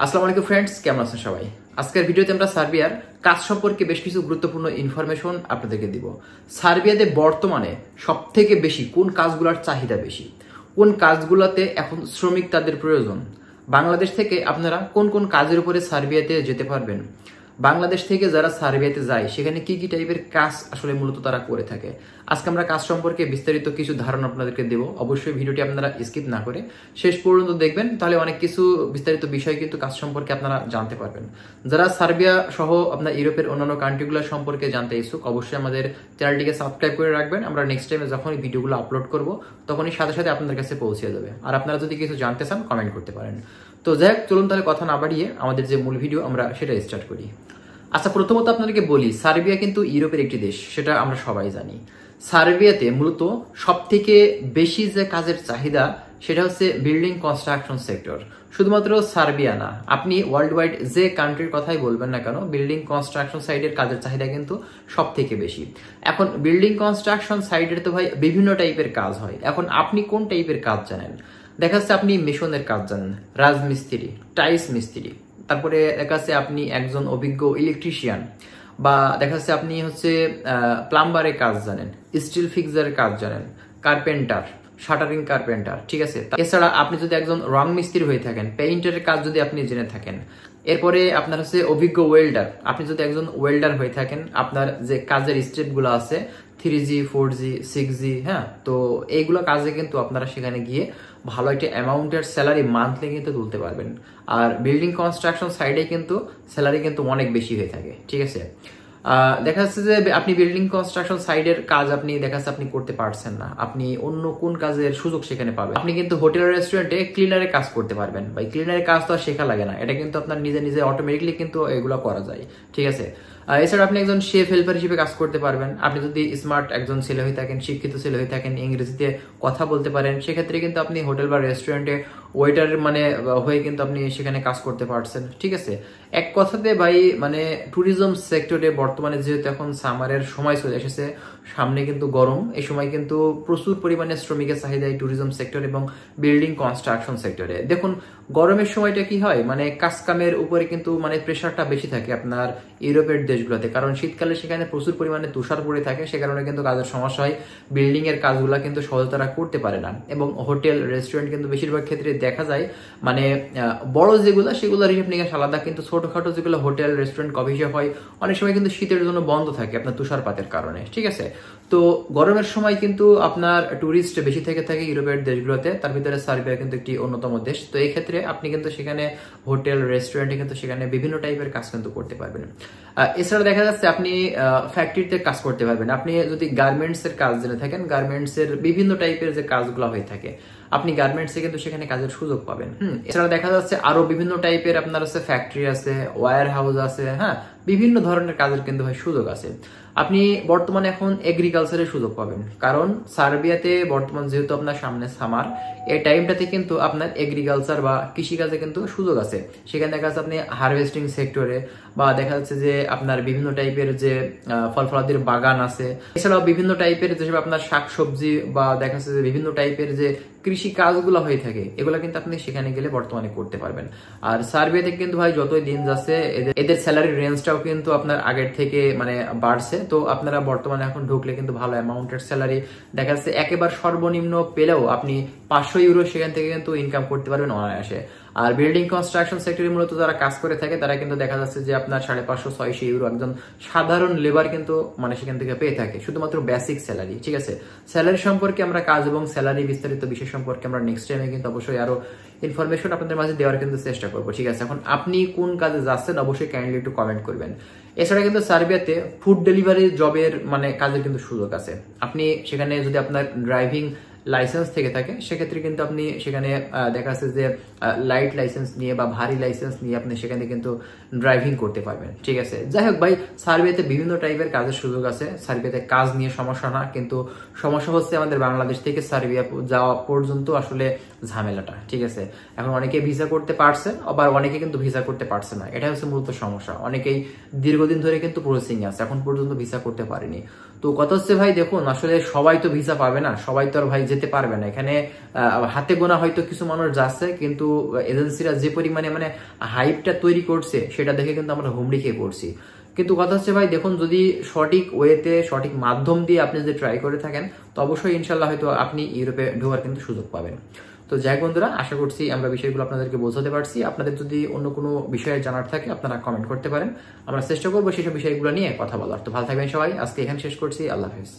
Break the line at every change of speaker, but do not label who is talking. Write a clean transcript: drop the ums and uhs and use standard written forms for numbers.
আসসালামু আলাইকুম ফ্রেন্ডস, কেমন আছেন সবাই? আজকের ভিডিওতে আমরা সার্বিয়ার কাজ সম্পর্কে বেশ কিছু গুরুত্বপূর্ণ ইনফরমেশন আপনাদেরকে দিব। সার্বিয়াতে বর্তমানে সবথেকে বেশি কোন কাজগুলোর চাহিদা বেশি, কোন কাজগুলোতে এখন শ্রমিক তাদের প্রয়োজন, বাংলাদেশ থেকে আপনারা কোন কোন কাজের উপরে সার্বিয়াতে যেতে পারবেন, বাংলাদেশ থেকে যারা সার্বিয়াতে যায় সেখানে কি কি টাইপের কাজ আসলে মূলত তারা করে থাকে। আজকে আমরা কাজ সম্পর্কে বিস্তারিত কিছু ধারণা আপনাদেরকে দেব। অবশ্যই ভিডিওটি আপনারা স্কিপ না করে শেষ পর্যন্ত দেখবেন, তাহলে অনেক কিছু বিস্তারিত বিষয় কিন্তু কাজ সম্পর্কে আপনারা জানতে পারবেন। যারা সার্বিয়া সহ আপনার ইউরোপের অন্যান্য কান্ট্রিগুলো সম্পর্কে জানতে ইচ্ছুক, অবশ্যই আমাদের চ্যানেলটিকে সাবস্ক্রাইব করে রাখবেন। আমরা নেক্সট টাইমে যখনই ভিডিওগুলো আপলোড করব তখনই সাথে সাথে আপনাদের কাছে পৌঁছে যাবে। আর আপনারা যদি কিছু জানতে চান কমেন্ট করতে পারেন। তো যাই হোক, চলুন তাহলে কথা না বাড়িয়ে আমাদের যে মূল ভিডিও আমরা সেটা স্টার্ট করি। আচ্ছা, প্রথমত আপনাদেরকে বলি, সার্বিয়া কিন্তু ইউরোপের একটি দেশ, সেটা আমরা সবাই জানি। সার্বিয়াতে মূলত সব থেকে বেশি যে কাজের চাহিদা সেটা হচ্ছে বিল্ডিং কনস্ট্রাকশন সেক্টর। শুধুমাত্র সার্বিয়া না, আপনি ওয়ার্ল্ড ওয়াইড যে কান্ট্রির কথাই বলবেন না কেন, বিল্ডিং কনস্ট্রাকশন সাইডের কাজের চাহিদা কিন্তু সব থেকে বেশি। এখন বিল্ডিং কনস্ট্রাকশন সাইডের তো ভাই বিভিন্ন টাইপের কাজ হয়। এখন আপনি কোন টাইপের কাজ জানেন? দেখা যাচ্ছে আপনি মেশনের কাজ জানেন, রাজমিস্ত্রি, টাইলস মিস্ত্রি, তারপরে দেখা যাচ্ছে আপনি একজন অভিজ্ঞ ইলেকট্রিশিয়ান, বা দেখা যাচ্ছে আপনি হচ্ছে প্লাম্বারের কাজ জানেন, স্টিল ফিক্সারের কাজ জানেন, কার্পেন্টার, শাটারিং কার্পেন্টার, ঠিক আছে। এছাড়া আপনি যদি একজন রং মিস্ত্রি হয়ে থাকেন, পেইন্টারের কাজ যদি আপনি জেনে থাকেন, এরপরে আপনার হচ্ছে অভিজ্ঞ ওয়েল্ডার, আপনি যদি একজন ওয়েল্ডার হয়ে থাকেন, আপনার যে কাজের স্টেপগুলো আছে 3G 4G 6G, হ্যাঁ, তো এইগুলো কাজে কিন্তু আপনারা সেখানে গিয়ে ভালো একটা অ্যামাউন্টের স্যালারি মান্থলি কিন্তু তুলতে পারবেন। আর বিল্ডিং কনস্ট্রাকশন সাইডে কিন্তু স্যালারি কিন্তু অনেক বেশি হয়ে থাকে, ঠিক আছে। দেখা যাচ্ছে যে আপনি বিল্ডিং কনস্ট্রাকশন সাইডের কাজ আপনি দেখা যাচ্ছে আপনি করতে পারছেন না, আপনি অন্য কোন কাজের সুযোগ সেখানে পাবেন? আপনি কিন্তু হোটেল রেস্টুরেন্টে ক্লিনারের কাজ করতে পারবেন। ভাই, ক্লিনারের কাজ তো আর শেখা লাগে না, এটা কিন্তু আপনার নিজে নিজে অটোমেটিকলি কিন্তু এগুলো করা যায়, ঠিক আছে। এছাড়া আপনি একজন শেফ হেল্পার হিসেবে কাজ করতে পারবেন। আপনি যদি স্মার্ট একজন ছেলে হয়ে থাকেন, শিক্ষিত ছেলে হয়ে থাকেন, ইংরেজিতে কথা বলতে পারেন, সেক্ষেত্রে কিন্তু আপনি হোটেল বা রেস্টুরেন্টে ওয়েটার হয়ে কিন্তু আপনি সেখানে কাজ করতে পারছেন, ঠিক আছে। এক কথাতে ভাই ট্যুরিজম সেক্টরে বর্তমানে যেহেতু এখন সামারের সময় চলে এসেছে, সামনে কিন্তু গরম, এই সময় কিন্তু প্রচুর পরিমাণে শ্রমিকের চাহিদা এই ট্যুরিজম সেক্টর এবং বিল্ডিং কনস্ট্রাকশন সেক্টরে। দেখুন, গরমের সময়টা কি হয়, কাজ কামের উপরে কিন্তু প্রেশারটা বেশি থাকে আপনার ইউরোপের দেশগুলোতে, কারণ শীতকালে সেখানে প্রচুর পরিমাণে তুষার পড়ে থাকে, সে কারণে কিন্তু কাজের সমস্যা হয়, বিল্ডিং এর কাজগুলো কিন্তু সহজে তারা করতে পারে না। এবং হোটেল রেস্টুরেন্ট কিন্তু বেশিরভাগ ক্ষেত্রে দেখা যায় বড় যেগুলো সেগুলোর হিসাব নিকাশ আলাদা, কিন্তু ছোটখাটো যেগুলো হোটেল রেস্টুরেন্ট কফি শপ হয় অনেক সময় কিন্তু শীতের জন্য বন্ধ থাকে আপনার তুষারপাতের কারণে, ঠিক আছে। তো গরমের সময় কিন্তু আপনার টুরিস্ট বেশি থেকে থাকে ইউরোপের দেশগুলোতে, তার ভিতরে সার্বিয়া কিন্তু একটি অন্যতম দেশ। তো এই ক্ষেত্রে আপনি কিন্তু সেখানে হোটেল রেস্টুরেন্টে কিন্তু সেখানে বিভিন্ন টাইপের কাজ কিন্তু করতে পারবেন। এছাড়া দেখা যাচ্ছে আপনি ফ্যাক্টরিতে কাজ করতে পারবেন। আপনি যদি গার্মেন্টস এর কাজ জেনে থাকেন, গার্মেন্টস এর বিভিন্ন টাইপের যে কাজগুলো হয়ে থাকে, আপনি গার্মেন্টসে কিন্তু সেখানে কাজের সুযোগ পাবেন। এছাড়া দেখা যাচ্ছে আরো বিভিন্ন টাইপের আপনার হচ্ছে ফ্যাক্টরি আছে, ওয়্যার হাউস আছে, হ্যাঁ, বিভিন্ন ধরনের কাজের কিন্তু ভাই সুযোগ আছে। আপনি বর্তমানে এখন এগ্রিকালচারের সুযোগ পাবেন, কারণ সার্বিয়াতে বর্তমান যেহেতু আপনার সামনে সামার, এই টাইমটাতে কিন্তু আপনার এগ্রিকালচার বা কৃষিকাজে কিন্তু সুযোগ আছে। সেখানে দেখা যাচ্ছে আপনি হারভেস্টিং সেক্টরে, বা দেখা যাচ্ছে যে আপনার বিভিন্ন টাইপের যে ফল ফলাদির বাগান আছে, এছাড়াও বিভিন্ন টাইপের যেসব আপনার শাকসবজি বা দেখা যাচ্ছে যে বিভিন্ন টাইপের যে কৃষি কাজগুলো হয়ে থাকে, এগুলো কিন্তু আপনি সেখানে গেলে বর্তমানে করতে পারবেন। আর সার্বিয়াতে কিন্তু ভাই যতই দিন যাচ্ছে এদের স্যালারির রেঞ্জটাও কিন্তু আপনার আগের থেকে বাড়ছে। তো আপনারা বর্তমানে এখন ঢুকলে কিন্তু ভালো অ্যামাউন্টের স্যালারি দেখা যাচ্ছে একেবারে সর্বনিম্ন পেলেও আপনি 500 ইউরো সেখান থেকে কিন্তু ইনকাম করতে পারবেন অনায়াসে। আর বিল্ডিং কনস্ট্রাকশন সেক্টরে মূলত যারা কাজ করে থাকে তারা কিন্তু দেখা যাচ্ছে যে আপনার 550-600 ইউরো একজন সাধারণ লেবার কিন্তু সেখান থেকে পেয়ে থাকে, শুধুমাত্র বেসিক স্যালারি, ঠিক আছে। স্যালারি সম্পর্কে আমরা কাজ এবং স্যালারি বিস্তারিত বিষয় সম্পর্কে আমরা নেক্সট টাইমে কিন্তু অবশ্যই আরো ইনফরমেশন আপনাদের মাঝে দেওয়ার কিন্তু চেষ্টা করবো, ঠিক আছে। এখন আপনি কোন কাজে যাচ্ছেন অবশ্যই কাইন্ডলি একটু কমেন্ট করবেন। এছাড়া কিন্তু সার্বিয়াতে ফুড ডেলিভারি জবের কাজের কিন্তু সুযোগ আছে। আপনি সেখানে যদি আপনার ড্রাইভিং লাইসেন্স থেকে থাকে, সেক্ষেত্রে কিন্তু আপনি সেখানে দেখা যাচ্ছে যে লাইট লাইসেন্স নিয়ে বা ভারী লাইসেন্স নিয়ে আপনি সেখানে কিন্তু ড্রাইভিং করতে পারবেন, ঠিক আছে। যাই হোক ভাই, সার্বিয়াতে বিভিন্ন টাইপের কাজের সুযোগ আছে। সার্বিয়াতে কাজ নিয়ে সমস্যা না, কিন্তু সমস্যা হচ্ছে আমাদের বাংলাদেশ থেকে সার্বিয়া যাওয়া পর্যন্ত আসলে ঝামেলাটা, ঠিক আছে। এখন অনেকে ভিসা করতে পারছে, আবার অনেকে কিন্তু ভিসা করতে পারছে না, এটা হচ্ছে মূলত সমস্যা। অনেকেই দীর্ঘদিন ধরে কিন্তু প্রসেসিং আছে, এখন পর্যন্ত ভিসা করতে পারেনি। তো কথা হচ্ছে ভাই, দেখুন আসলে সবাই তো ভিসা পাবে না, সবাই তো আর ভাই যেতে পারবে না। এখানে হাতে গোনা হয়তো কিছু মানুষ যাচ্ছে, কিন্তু এজেন্সিরা যে পরিমাণে মানে হাইপটা তৈরি করছে সেটা দেখে কিন্তু আমরা হুমড়ি খেয়ে পড়ছি। কিন্তু কথা হচ্ছে ভাই, দেখুন যদি সঠিক ওয়েতে সঠিক মাধ্যম দিয়ে আপনি যদি ট্রাই করে থাকেন, তো অবশ্যই ইনশাল্লাহ হয়তো আপনি ইউরোপে ঢোকার কিন্তু সুযোগ পাবেন। তো যাই বন্ধুরা, আশা করছি আমরা বিষয়গুলো আপনাদেরকে বোঝাতে পারছি। আপনাদের যদি অন্য কোনো বিষয়ে জানার থাকে আপনারা কমেন্ট করতে পারেন, আমরা চেষ্টা করবো সেসব বিষয়গুলো নিয়ে কথা বলার। তো ভালো থাকবেন সবাই, আজকে এখানে শেষ করছি, আল্লাহ হাফেজ।